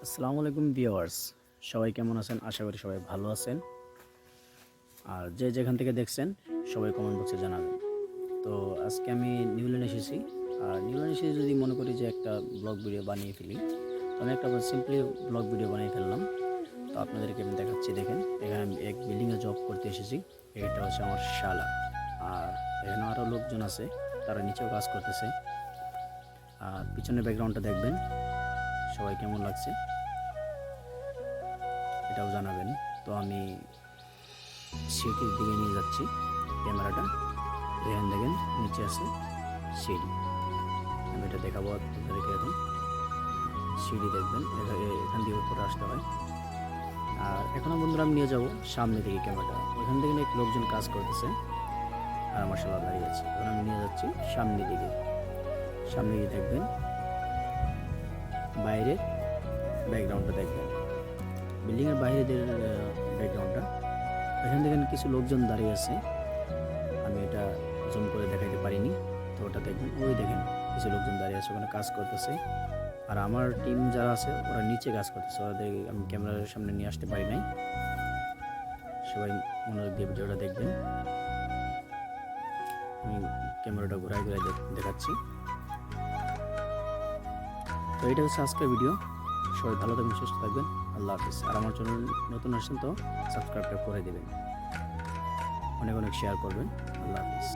আসসালামু আলাইকুম ভিউয়ার্স, সবাই কেমন আছেন? আশা করি সবাই ভালো আছেন। আর যে যেখান থেকে দেখছেন সবাই কমেন্ট বক্সে জানাবেন। তো আজকে আমি নিউল্যান্ড এসেছি। আর নিউল্যান্ড এসে যদি মনে করি যে একটা ব্লগ ভিডিও বানিয়ে ফেলি, তো আমি একটা সিম্পলি ব্লগ ভিডিও বানিয়ে ফেললাম। তো আপনাদেরকে আমি দেখাচ্ছি, দেখেন এখানে আমি এক বিল্ডিংয়ে জব করতে এসেছি। এটা হচ্ছে আমার শালা। আর এখানে আরও লোকজন আছে, তারা নিচেও কাজ করতেছে। আর পিছনের ব্যাকগ্রাউন্ডটা দেখবেন, সবাই কেমন লাগছে এটাও জানাবেন। তো আমি সিঁড়ির দিকে নিয়ে যাচ্ছি ক্যামেরাটা। এখানে দেখেন নিচে আছে সিঁড়ি, আমি এটা দেখাবো আপনাদেরকে। এখন সিঁড়ি দেখবেন, এখান দিয়ে উপরে আসতে হয়। আর এখন বন্ধুরা আমি নিয়ে যাবো সামনে দিকে ক্যামেরাটা। ওইখান থেকে অনেক লোকজন কাজ করতেছে আর আমার শালা দাঁড়িয়ে আছে। এখন আমি নিয়ে যাচ্ছি সামনের দিকে। সামনে গিয়ে দেখবেন বাইরের ব্যাকগ্রাউন্ডটা দেখবেন, বিল্ডিংয়ের বাইরের ব্যাকগ্রাউন্ডটা। এখান থেকে কিছু লোকজন দাঁড়িয়ে আছে, আমি এটা জুম করে দেখাইতে পারিনি। তো ওটা দেখবেন, ওই দেখেন কিছু লোকজন দাঁড়িয়ে আছে, ওখানে কাজ করতেছে। আর আমার টিম যারা আছে ওরা নিচে কাজ করতেছে, ওদের আমি ক্যামেরার সামনে নিয়ে আসতে পারি নাই। সবাই মনোযোগ দিয়ে ভিডিওটা দেখবেন। আমি ক্যামেরাটা ঘুরাই ঘুরাই দেখাচ্ছি। তো এটা হচ্ছে আজকের ভিডিও। সবাই ভালো থাকবেন, সুস্থ থাকবেন। আল্লাহ হাফিজ। আর আমার চ্যানেল নতুন আসছেন তো সাবস্ক্রাইবটা করে দেবেন, অনেক অনেক শেয়ার করবেন। আল্লাহ হাফিজ।